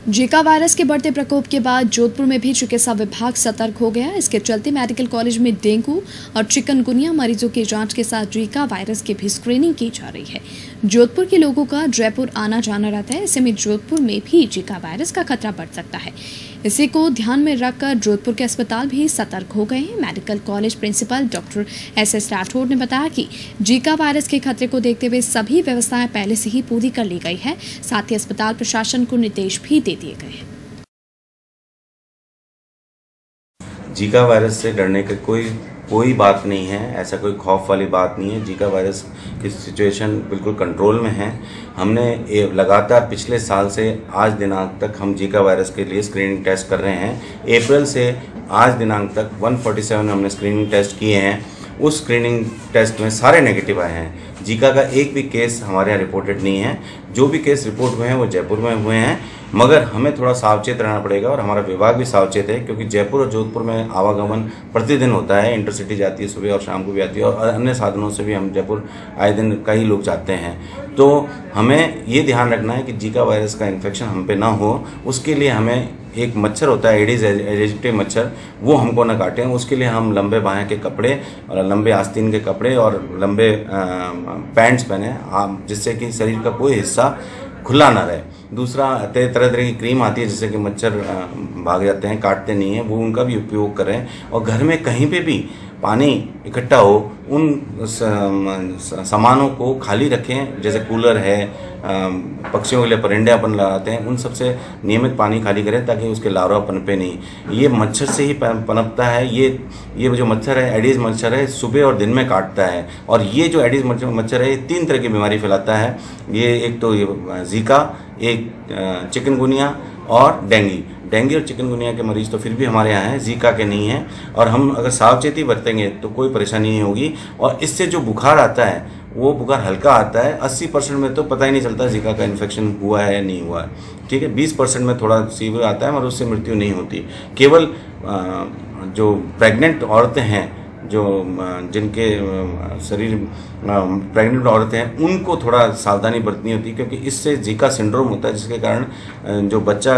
Zika virus के बढ़ते प्रकोप के बाद जोधपुर में भी चिकित्सा विभाग सतर्क हो गया। इसके चलते मेडिकल कॉलेज में डेंगू और चिकनगुनिया मरीजों की जांच के साथ जीका वायरस की भी स्क्रीनिंग की जा रही है। जोधपुर के लोगों का जयपुर आना जाना रहता है, ऐसे में जोधपुर में भी जीका वायरस का खतरा बढ़ सकता है। इसी को ध्यान में रखकर जोधपुर के अस्पताल भी सतर्क हो गए हैं। Medical college principal doctor S Rathore ने बताया कि जीका वायरस के खतरे को देखते हुए सभी व्यवस्थाएं पहले से ही पूरी कर ली गई है। साथ ही अस्पताल प्रशासन को निर्देश भी दे दिए गए हैं। जीका वायरस से डरने की कोई बात नहीं है, ऐसा कोई खौफ वाली बात नहीं है। जीका वायरस की सिचुएशन बिल्कुल कंट्रोल में है। हमने लगातार पिछले साल से आज दिनांक तक हम जीका वायरस के लिए स्क्रीनिंग टेस्ट कर रहे हैं। अप्रैल से आज दिनांक तक 147 हमने स्क्रीनिंग टेस्ट किए हैं। उस स्क्रीनिंग टेस्ट में सारे नेगेटिव आए हैं। जीका का एक भी केस हमारे यहाँ रिपोर्टेड नहीं है। जो भी केस रिपोर्ट हुए हैं वो जयपुर में हुए हैं, मगर हमें थोड़ा सावचेत रहना पड़ेगा और हमारा विभाग भी सावचेत है, क्योंकि जयपुर और जोधपुर में आवागमन प्रतिदिन होता है। इंटरसिटी जाती है सुबह और शाम को भी आती है, और अन्य साधनों से भी हम जयपुर आए दिन कई लोग जाते हैं। तो हमें ये ध्यान रखना है कि जीका वायरस का इन्फेक्शन हम पे ना हो। उसके लिए हमें एक मच्छर होता है एडिस एजिप्टी मच्छर, वो हमको न काटें। उसके लिए हम लंबे बाहें के कपड़े और लंबे आस्तीन के कपड़े और लंबे पैंट्स पहने, जिससे कि शरीर का कोई हिस्सा खुला ना रहे। दूसरा, तरह तरह की क्रीम आती है जिससे कि मच्छर भाग जाते हैं, काटते नहीं हैं, वो उनका भी उपयोग करें। और घर में कहीं पे भी पानी इकट्ठा हो, उन सामानों को खाली रखें। जैसे कूलर है, पक्षियों के लिए परिंदे अपन लगाते हैं, उन सबसे नियमित पानी खाली करें ताकि उसके लार्वा पनपे नहीं। ये मच्छर से ही पनपता है। ये जो मच्छर है, एडिस मच्छर है, सुबह और दिन में काटता है। और ये जो एडिस मच्छर है, ये 3 तरह की बीमारी फैलाता है। ये एक तो ये जीका, एक चिकनगुनिया और डेंगू और चिकनगुनिया के मरीज तो फिर भी हमारे यहाँ हैं, जीका के नहीं हैं। और हम अगर सावचेती बरतेंगे तो कोई परेशानी नहीं होगी। और इससे जो बुखार आता है वो बुखार हल्का आता है। 80% में तो पता ही नहीं चलता जीका का इन्फेक्शन हुआ है या नहीं हुआ है, ठीक है। 20% में थोड़ा सीवियर आता है, मगर उससे मृत्यु नहीं होती। केवल जो प्रेग्नेंट औरतें हैं, जो जिनके शरीर प्रेग्नेंट औरतें हैं, उनको थोड़ा सावधानी बरतनी होती है, क्योंकि इससे जीका सिंड्रोम होता है, जिसके कारण जो बच्चा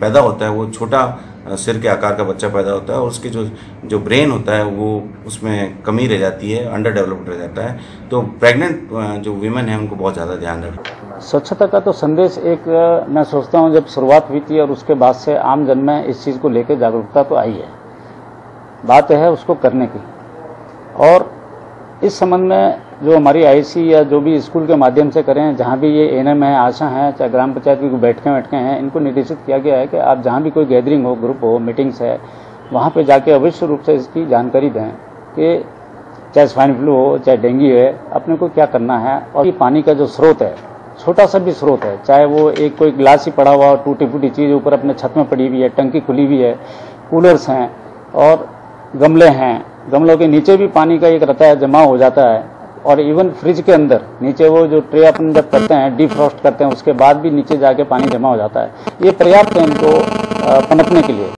पैदा होता है वो छोटा सिर के आकार का बच्चा पैदा होता है, और उसके जो ब्रेन होता है वो उसमें कमी रह जाती है, अंडर डेवलप्ड रह जाता है। तो प्रेग्नेंट जो वीमेन हैं उनको बहुत ज़्यादा ध्यान रखें। स्वच्छता का तो संदेश एक मैं सोचता हूँ जब शुरुआत हुई थी और उसके बाद से आम जन में इस चीज़ को लेकर जागरूकता तो आई है। बात है उसको करने की। और इस संबंध में जो हमारी आईसी या जो भी स्कूल के माध्यम से करें, जहाँ भी ये एएनएम है, आशा है, चाहे ग्राम पंचायत की बैठकें हैं, इनको निर्देशित किया गया है कि आप जहाँ भी कोई गैदरिंग हो, ग्रुप हो, मीटिंग्स है, वहाँ पे जाके अवश्य रूप से इसकी जानकारी दें कि चाहे स्वाइन फ्लू हो, चाहे डेंगू है, अपने को क्या करना है। और ये पानी का जो स्रोत है, छोटा सा भी स्रोत है, चाहे वो एक कोई गिलास ही पड़ा हुआ हो, टूटी फूटी चीज़ ऊपर अपने छत में पड़ी हुई है, टंकी खुली हुई है, कूलर्स हैं और गमले हैं, गमलों के नीचे भी पानी का एक रहता है, जमा हो जाता है। और इवन फ्रिज के अंदर नीचे वो जो ट्रे अपन जब करते हैं, डिफ्रॉस्ट करते हैं, उसके बाद भी नीचे जाके पानी जमा हो जाता है। ये पर्याप्त है इनको पनपने के लिए।